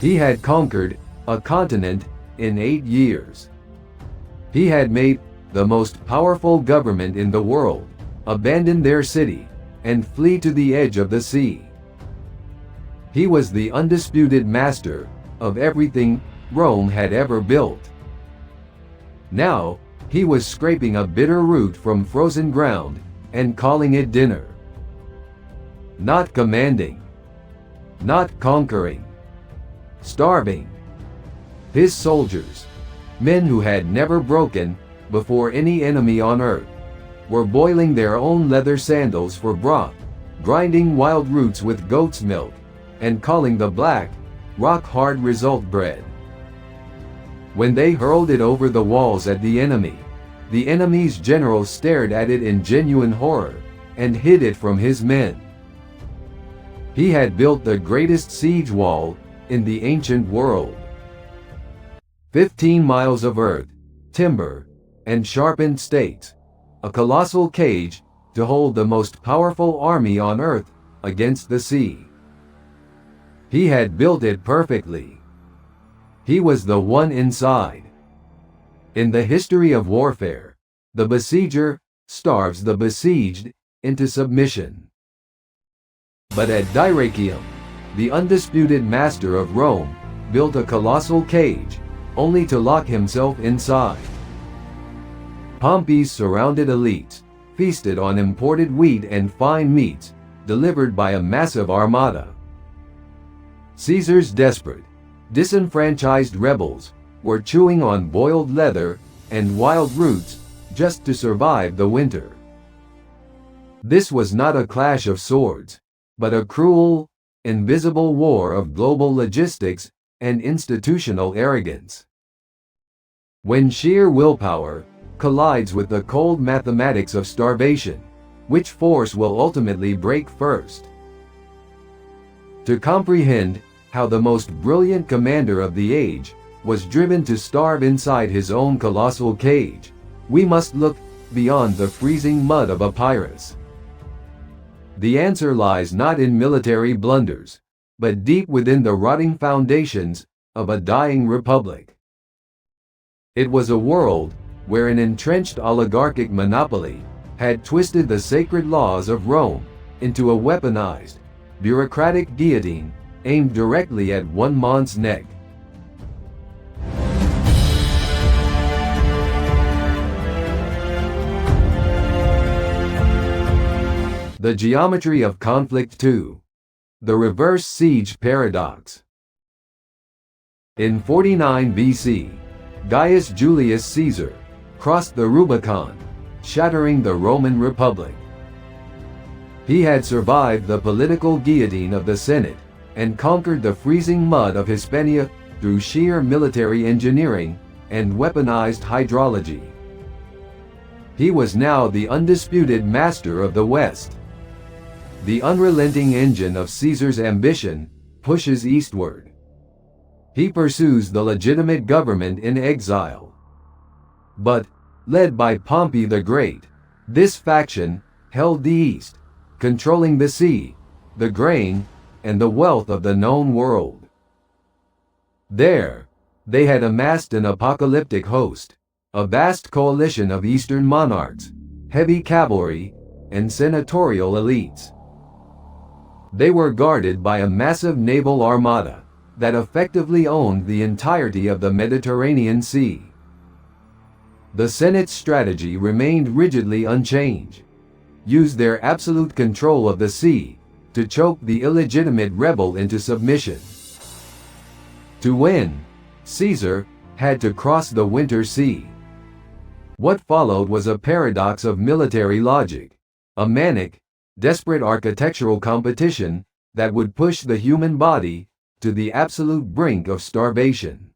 He had conquered a continent in 8 years. He had made the most powerful government in the world abandon their city and flee to the edge of the sea. He was the undisputed master of everything Rome had ever built. Now, he was scraping a bitter root from frozen ground and calling it dinner. Not commanding. Not conquering. Starving. His soldiers, men who had never broken before any enemy on earth, were boiling their own leather sandals for broth, grinding wild roots with goat's milk, and calling the black, rock-hard result bread. When they hurled it over the walls at the enemy's general stared at it in genuine horror, and hid it from his men. He had built the greatest siege wall in the ancient world. 15 miles of earth, timber, and sharpened stakes, a colossal cage to hold the most powerful army on earth against the sea. He had built it perfectly. He was the one inside. In the history of warfare, the besieger starves the besieged into submission. But at Dyrrhachium, the undisputed master of Rome built a colossal cage, only to lock himself inside. Pompey's surrounded elites feasted on imported wheat and fine meats delivered by a massive armada. Caesar's desperate, disenfranchised rebels were chewing on boiled leather and wild roots just to survive the winter. This was not a clash of swords, but a cruel, invisible war of global logistics and institutional arrogance. When sheer willpower collides with the cold mathematics of starvation, which force will ultimately break first? To comprehend how the most brilliant commander of the age was driven to starve inside his own colossal cage, we must look beyond the freezing mud of Epirus. The answer lies not in military blunders, but deep within the rotting foundations of a dying republic. It was a world where an entrenched oligarchic monopoly had twisted the sacred laws of Rome into a weaponized, bureaucratic guillotine aimed directly at one man's neck. The geometry of conflict 2. The reverse siege paradox. In 49 BC, Gaius Julius Caesar crossed the Rubicon, shattering the Roman Republic. He had survived the political guillotine of the Senate and conquered the freezing mud of Hispania through sheer military engineering and weaponized hydrology. He was now the undisputed master of the West. The unrelenting engine of Caesar's ambition pushes eastward. He pursues the legitimate government in exile. But, led by Pompey the Great, this faction held the East, controlling the sea, the grain, and the wealth of the known world. There, they had amassed an apocalyptic host, a vast coalition of Eastern monarchs, heavy cavalry, and senatorial elites. They were guarded by a massive naval armada that effectively owned the entirety of the Mediterranean Sea. The Senate's strategy remained rigidly unchanged: use their absolute control of the sea to choke the illegitimate rebel into submission. To win, Caesar had to cross the Winter Sea. What followed was a paradox of military logic, a manic, desperate architectural competition that would push the human body to the absolute brink of starvation.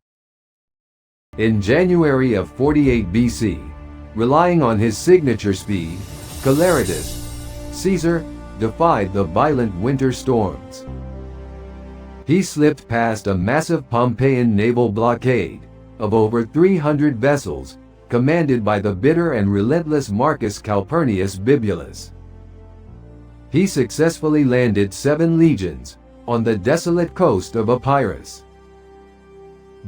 In January of 48 BC, relying on his signature speed, celeritas, Caesar defied the violent winter storms. He slipped past a massive Pompeian naval blockade of over 300 vessels, commanded by the bitter and relentless Marcus Calpurnius Bibulus. He successfully landed 7 legions on the desolate coast of Epirus.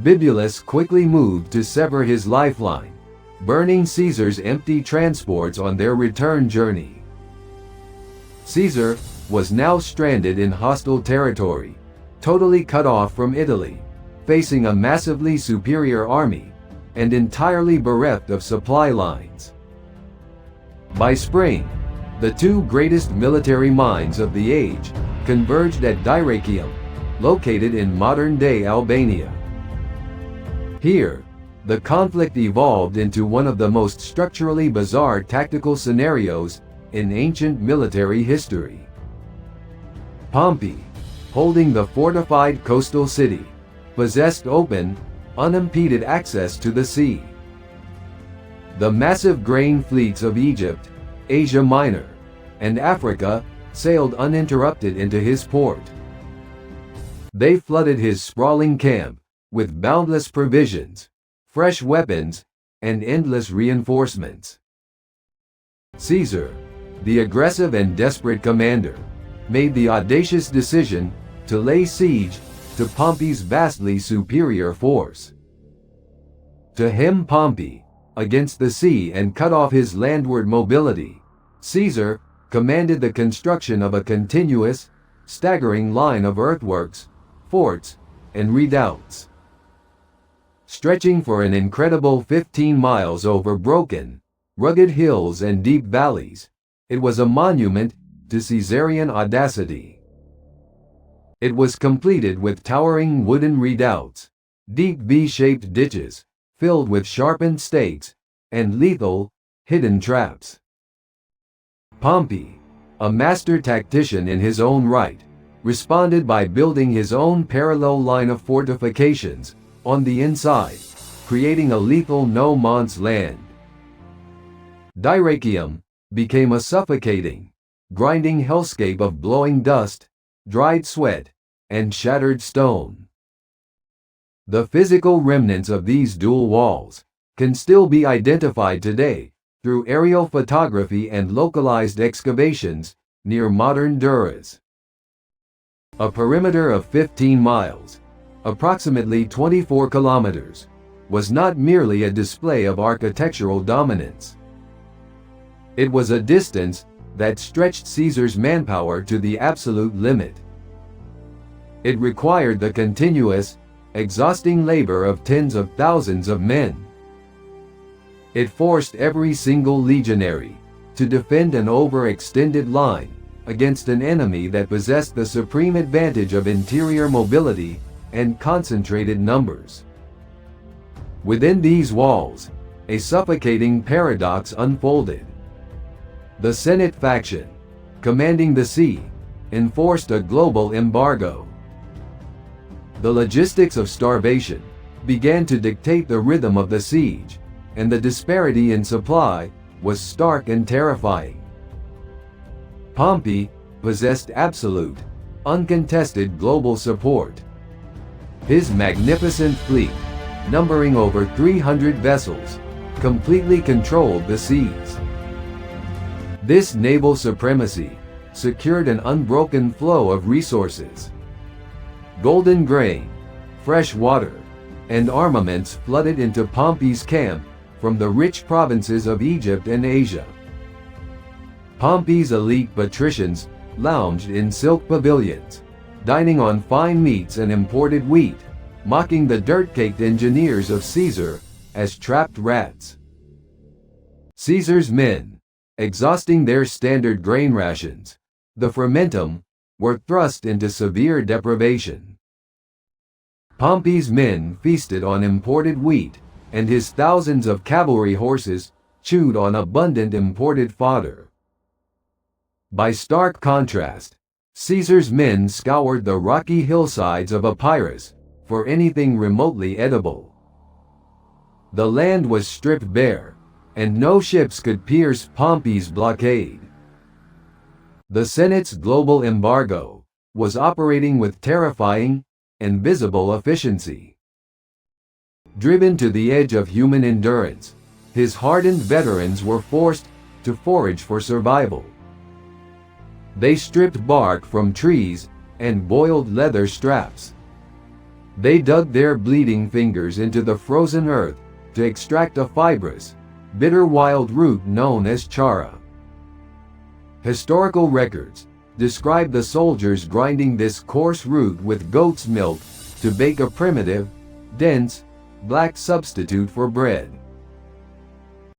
Bibulus quickly moved to sever his lifeline, burning Caesar's empty transports on their return journey. Caesar was now stranded in hostile territory, totally cut off from Italy, facing a massively superior army, and entirely bereft of supply lines. By spring, the two greatest military minds of the age converged at Dyrrhachium, located in modern-day Albania. Here, the conflict evolved into one of the most structurally bizarre tactical scenarios in ancient military history. Pompey, holding the fortified coastal city, possessed open, unimpeded access to the sea. The massive grain fleets of Egypt, Asia Minor, and Africa sailed uninterrupted into his port. They flooded his sprawling camp with boundless provisions, fresh weapons, and endless reinforcements. Caesar, the aggressive and desperate commander, made the audacious decision to lay siege to Pompey's vastly superior force. To hem Pompey against the sea and cut off his landward mobility, Caesar commanded the construction of a continuous, staggering line of earthworks, forts, and redoubts. Stretching for an incredible 15 miles over broken, rugged hills and deep valleys, it was a monument to Caesarian audacity. It was completed with towering wooden redoubts, deep V-shaped ditches, filled with sharpened stakes, and lethal, hidden traps. Pompey, a master tactician in his own right, responded by building his own parallel line of fortifications on the inside, creating a lethal no-man's land. Dyrrhachium became a suffocating, grinding hellscape of blowing dust, dried sweat, and shattered stone. The physical remnants of these dual walls can still be identified today through aerial photography and localized excavations near modern Duras. A perimeter of 15 miles, approximately 24 kilometers, was not merely a display of architectural dominance. It was a distance that stretched Caesar's manpower to the absolute limit. It required the continuous, exhausting labor of tens of thousands of men. It forced every single legionary to defend an overextended line against an enemy that possessed the supreme advantage of interior mobility and concentrated numbers. Within these walls, a suffocating paradox unfolded. The Senate faction, commanding the sea, enforced a global embargo. The logistics of starvation began to dictate the rhythm of the siege, and the disparity in supply was stark and terrifying. Pompey possessed absolute, uncontested global support. His magnificent fleet, numbering over 300 vessels, completely controlled the seas. This naval supremacy secured an unbroken flow of resources. Golden grain, fresh water, and armaments flooded into Pompey's camp from the rich provinces of Egypt and Asia. Pompey's elite patricians lounged in silk pavilions, dining on fine meats and imported wheat, mocking the dirt-caked engineers of Caesar as trapped rats. Caesar's men, exhausting their standard grain rations, the fermentum, were thrust into severe deprivation. Pompey's men feasted on imported wheat, and his thousands of cavalry horses chewed on abundant imported fodder. By stark contrast, Caesar's men scoured the rocky hillsides of Epirus for anything remotely edible. The land was stripped bare, and no ships could pierce Pompey's blockade. The Senate's global embargo was operating with terrifying and visible efficiency. Driven to the edge of human endurance, his hardened veterans were forced to forage for survival. They stripped bark from trees and boiled leather straps. They dug their bleeding fingers into the frozen earth to extract a fibrous, bitter wild root known as chara. Historical records describe the soldiers grinding this coarse root with goat's milk to bake a primitive, dense, black substitute for bread.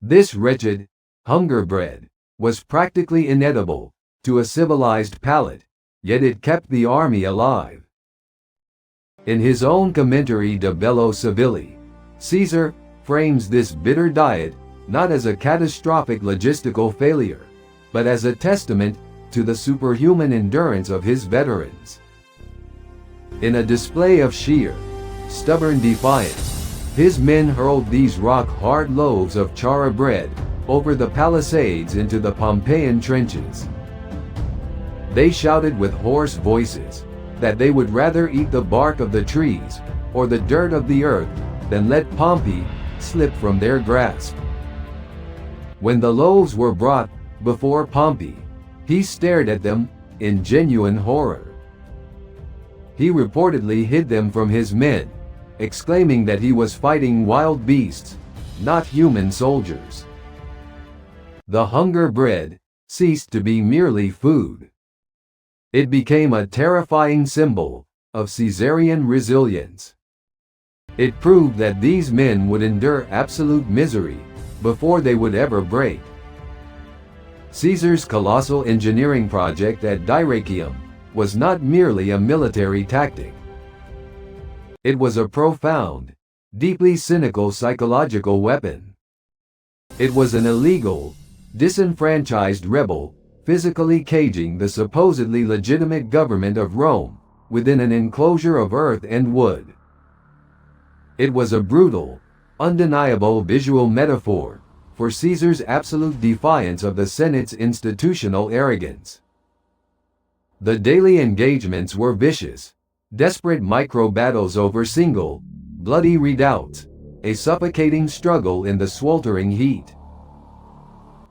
This wretched hunger bread was practically inedible to a civilized palate, yet it kept the army alive. In his own commentary De Bello Civili, Caesar frames this bitter diet not as a catastrophic logistical failure, but as a testament to the superhuman endurance of his veterans. In a display of sheer, stubborn defiance, his men hurled these rock-hard loaves of chara bread over the palisades into the Pompeian trenches. They shouted with hoarse voices that they would rather eat the bark of the trees or the dirt of the earth than let Pompey slip from their grasp. When the loaves were brought before Pompey, he stared at them in genuine horror. He reportedly hid them from his men, exclaiming that he was fighting wild beasts, not human soldiers. The hunger bread ceased to be merely food. It became a terrifying symbol of Caesarian resilience. It proved that these men would endure absolute misery before they would ever break. Caesar's colossal engineering project at Dyrrhachium was not merely a military tactic. It was a profound, deeply cynical psychological weapon. It was an illegal, disenfranchised rebel physically caging the supposedly legitimate government of Rome within an enclosure of earth and wood. It was a brutal, undeniable visual metaphor for Caesar's absolute defiance of the Senate's institutional arrogance. The daily engagements were vicious, desperate micro-battles over single, bloody redoubts, a suffocating struggle in the sweltering heat.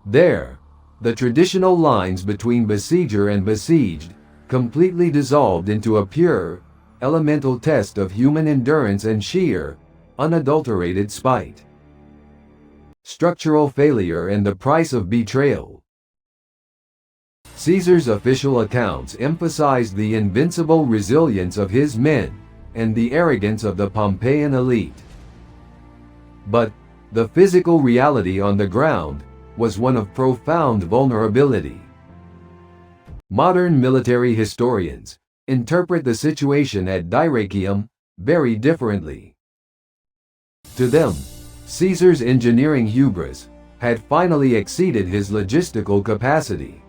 There, the traditional lines between besieger and besieged completely dissolved into a pure, elemental test of human endurance and sheer, unadulterated spite. Structural failure and the price of betrayal. Caesar's official accounts emphasized the invincible resilience of his men and the arrogance of the Pompeian elite. But the physical reality on the ground was one of profound vulnerability. Modern military historians interpret the situation at Dyrrhachium very differently. To them, Caesar's engineering hubris had finally exceeded his logistical capacity.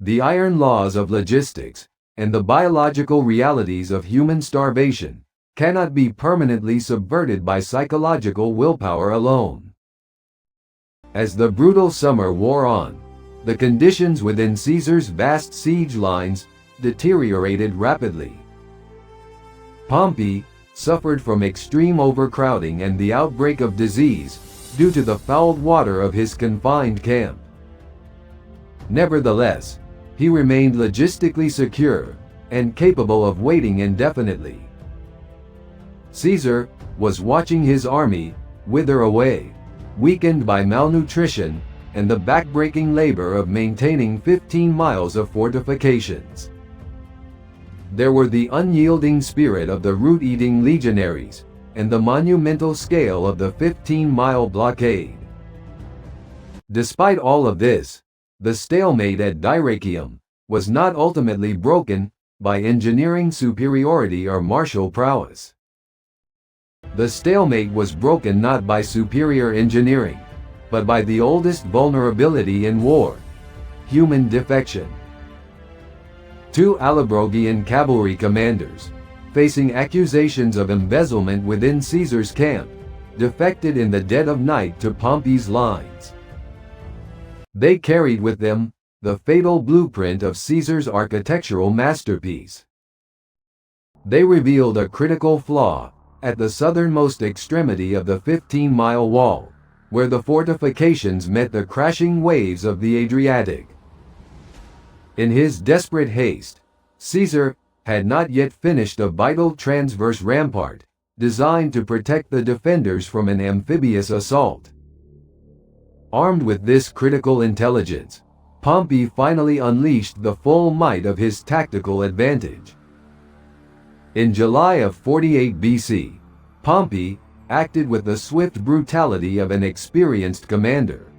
The iron laws of logistics and the biological realities of human starvation cannot be permanently subverted by psychological willpower alone. As the brutal summer wore on, the conditions within Caesar's vast siege lines deteriorated rapidly. Pompey suffered from extreme overcrowding and the outbreak of disease due to the fouled water of his confined camp. Nevertheless, he remained logistically secure and capable of waiting indefinitely. Caesar was watching his army wither away, weakened by malnutrition and the backbreaking labor of maintaining 15 miles of fortifications. There were the unyielding spirit of the root-eating legionaries and the monumental scale of the 15-mile blockade. Despite all of this, the stalemate at Dyrrhachium was not ultimately broken by engineering superiority or martial prowess. The stalemate was broken not by superior engineering, but by the oldest vulnerability in war: human defection. Two Allobrogian cavalry commanders, facing accusations of embezzlement within Caesar's camp, defected in the dead of night to Pompey's lines. They carried with them the fatal blueprint of Caesar's architectural masterpiece. They revealed a critical flaw at the southernmost extremity of the 15-mile wall, where the fortifications met the crashing waves of the Adriatic. In his desperate haste, Caesar had not yet finished a vital transverse rampart, designed to protect the defenders from an amphibious assault. Armed with this critical intelligence, Pompey finally unleashed the full might of his tactical advantage. In July of 48 BC, Pompey acted with the swift brutality of an experienced commander.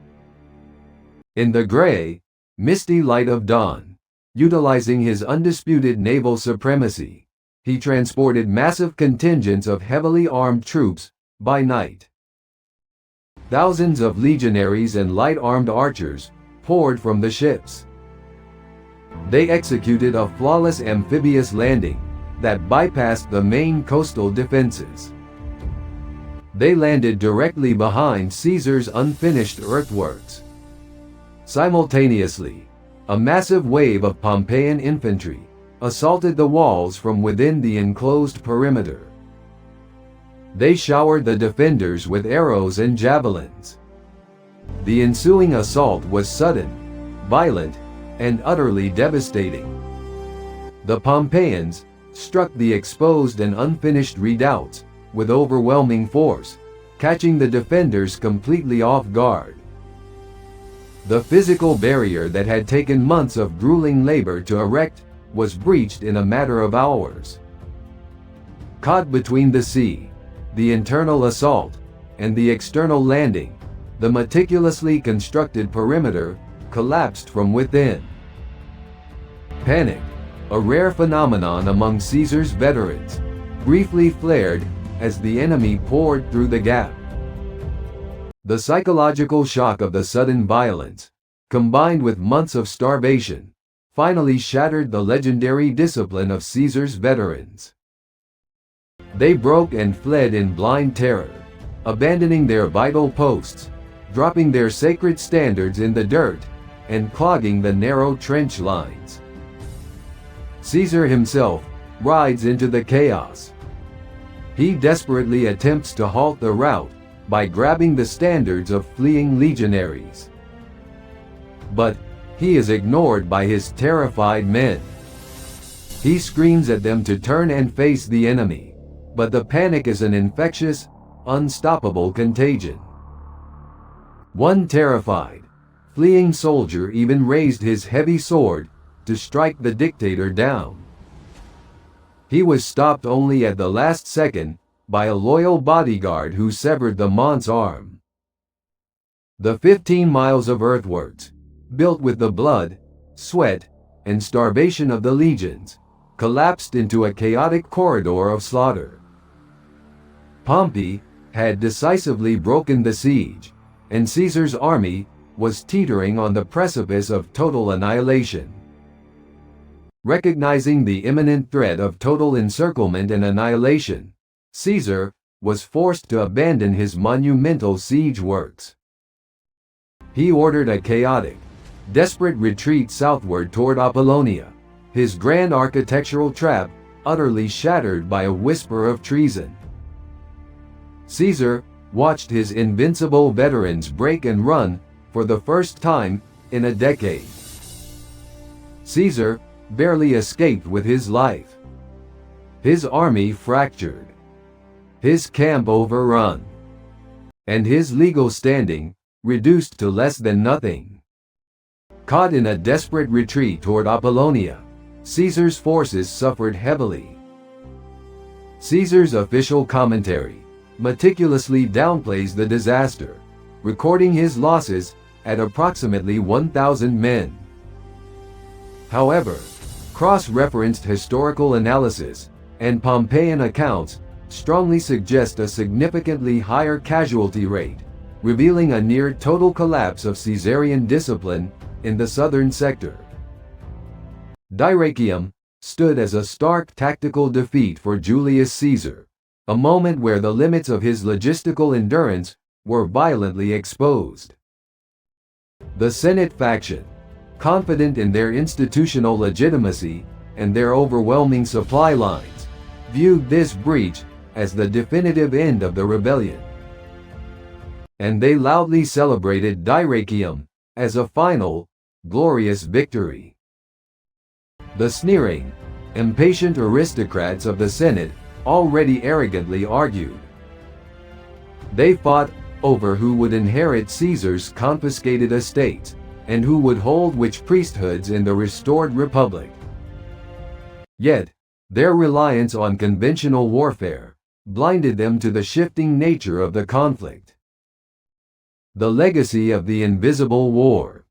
In the gray, misty light of dawn, utilizing his undisputed naval supremacy, he transported massive contingents of heavily armed troops by night. Thousands of legionaries and light-armed archers poured from the ships. They executed a flawless amphibious landing that bypassed the main coastal defenses. They landed directly behind Caesar's unfinished earthworks. Simultaneously, a massive wave of Pompeian infantry assaulted the walls from within the enclosed perimeter. They showered the defenders with arrows and javelins. The ensuing assault was sudden, violent, and utterly devastating. The Pompeians struck the exposed and unfinished redoubts with overwhelming force, catching the defenders completely off guard. The physical barrier that had taken months of grueling labor to erect was breached in a matter of hours. Caught between the sea, the internal assault, and the external landing, the meticulously constructed perimeter collapsed from within. Panic, a rare phenomenon among Caesar's veterans, briefly flared as the enemy poured through the gap. The psychological shock of the sudden violence, combined with months of starvation, finally shattered the legendary discipline of Caesar's veterans. They broke and fled in blind terror, abandoning their vital posts, dropping their sacred standards in the dirt, and clogging the narrow trench lines. Caesar himself rides into the chaos. He desperately attempts to halt the rout by grabbing the standards of fleeing legionaries. But he is ignored by his terrified men. He screams at them to turn and face the enemy, but the panic is an infectious, unstoppable contagion. One terrified, fleeing soldier even raised his heavy sword to strike the dictator down. He was stopped only at the last second by a loyal bodyguard who severed the Mont's arm. The 15 miles of earthworks, built with the blood, sweat, and starvation of the legions, collapsed into a chaotic corridor of slaughter. Pompey had decisively broken the siege, and Caesar's army was teetering on the precipice of total annihilation. Recognizing the imminent threat of total encirclement and annihilation, Caesar was forced to abandon his monumental siege works. He ordered a chaotic, desperate retreat southward toward Apollonia, his grand architectural trap utterly shattered by a whisper of treason. Caesar watched his invincible veterans break and run for the first time in a decade. Caesar barely escaped with his life. His army fractured, his camp overrun, and his legal standing reduced to less than nothing. Caught in a desperate retreat toward Apollonia, Caesar's forces suffered heavily. Caesar's official commentary meticulously downplays the disaster, recording his losses at approximately 1,000 men. However, cross-referenced historical analysis and Pompeian accounts strongly suggest a significantly higher casualty rate, revealing a near-total collapse of Caesarian discipline in the southern sector. Dyrrhachium stood as a stark tactical defeat for Julius Caesar, a moment where the limits of his logistical endurance were violently exposed. The Senate faction, confident in their institutional legitimacy and their overwhelming supply lines, viewed this breach as the definitive end of the rebellion. And they loudly celebrated Dyrrhachium as a final, glorious victory. The sneering, impatient aristocrats of the Senate already arrogantly argued. They fought over who would inherit Caesar's confiscated estates, and who would hold which priesthoods in the restored republic. Yet, their reliance on conventional warfare blinded them to the shifting nature of the conflict. The legacy of the Invisible War.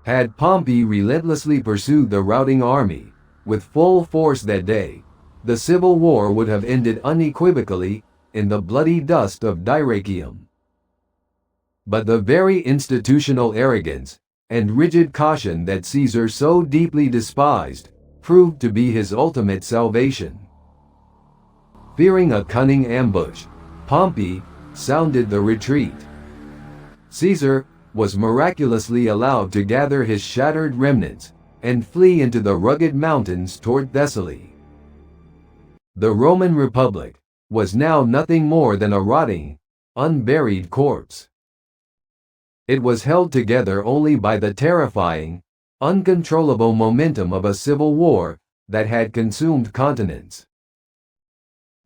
Had Pompey relentlessly pursued the routing army with full force that day, the civil war would have ended unequivocally in the bloody dust of Dyrrhachium. But the very institutional arrogance and rigid caution that Caesar so deeply despised proved to be his ultimate salvation. Fearing a cunning ambush, Pompey sounded the retreat. Caesar was miraculously allowed to gather his shattered remnants and flee into the rugged mountains toward Thessaly. The Roman Republic was now nothing more than a rotting, unburied corpse. It was held together only by the terrifying, uncontrollable momentum of a civil war that had consumed continents.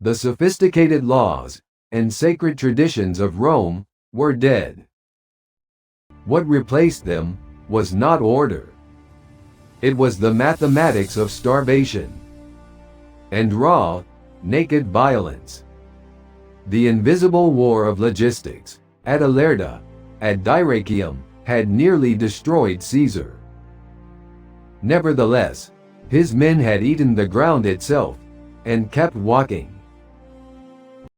The sophisticated laws and sacred traditions of Rome were dead. What replaced them was not order. It was the mathematics of starvation and raw, naked violence. The invisible war of logistics, at Alerta, at Dyrrhachium, had nearly destroyed Caesar. Nevertheless, his men had eaten the ground itself, and kept walking.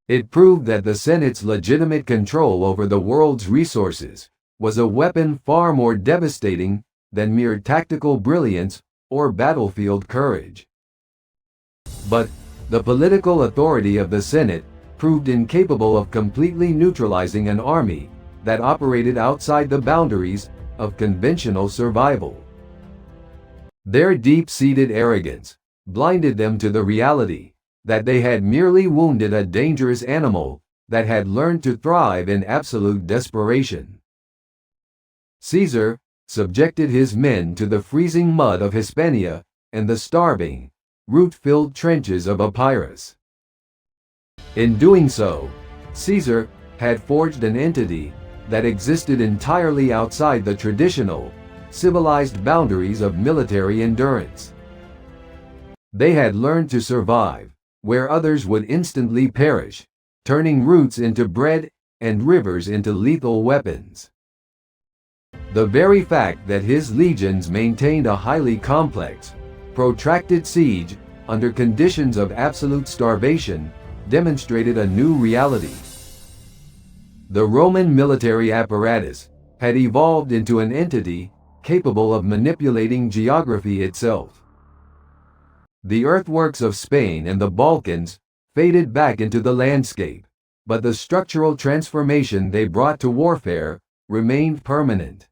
It proved that the Senate's legitimate control over the world's resources was a weapon far more devastating than mere tactical brilliance or battlefield courage. But the political authority of the Senate proved incapable of completely neutralizing an army that operated outside the boundaries of conventional survival. Their deep-seated arrogance blinded them to the reality that they had merely wounded a dangerous animal that had learned to thrive in absolute desperation. Caesar subjected his men to the freezing mud of Hispania and the starving, root-filled trenches of Epirus. In doing so, Caesar had forged an entity that existed entirely outside the traditional, civilized boundaries of military endurance. They had learned to survive where others would instantly perish, turning roots into bread and rivers into lethal weapons. The very fact that his legions maintained a highly complex, protracted siege under conditions of absolute starvation demonstrated a new reality. The Roman military apparatus had evolved into an entity capable of manipulating geography itself. The earthworks of Spain and the Balkans faded back into the landscape, but the structural transformation they brought to warfare remained permanent.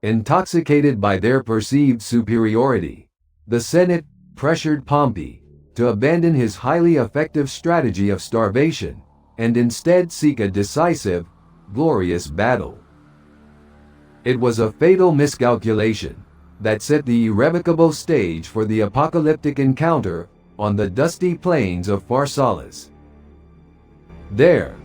Intoxicated by their perceived superiority, the Senate pressured Pompey to abandon his highly effective strategy of starvation and instead seek a decisive, glorious battle. It was a fatal miscalculation that set the irrevocable stage for the apocalyptic encounter on the dusty plains of Pharsalus. There,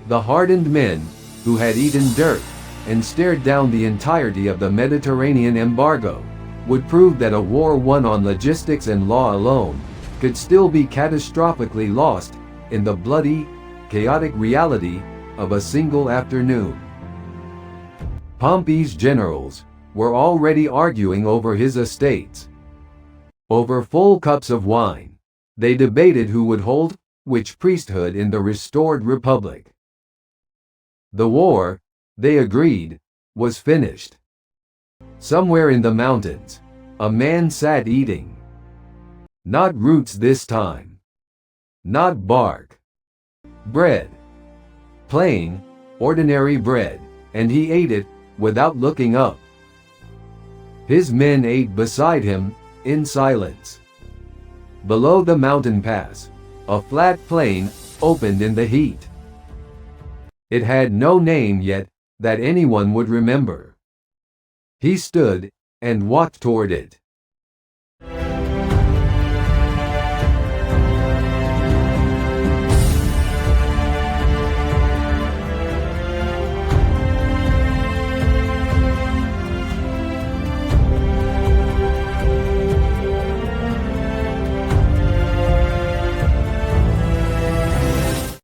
the hardened men, who had eaten dirt and stared down the entirety of the Mediterranean embargo, would prove that a war won on logistics and law alone could still be catastrophically lost in the bloody, chaotic reality of a single afternoon. Pompey's generals were already arguing over his estates. Over full cups of wine, they debated who would hold which priesthood in the restored republic. The war, they agreed, was finished. Somewhere in the mountains, a man sat eating. Not roots this time. Not bark. Bread. Plain, ordinary bread, and he ate it without looking up. His men ate beside him, in silence. Below the mountain pass, a flat plain opened in the heat. It had no name yet that anyone would remember. He stood and walked toward it.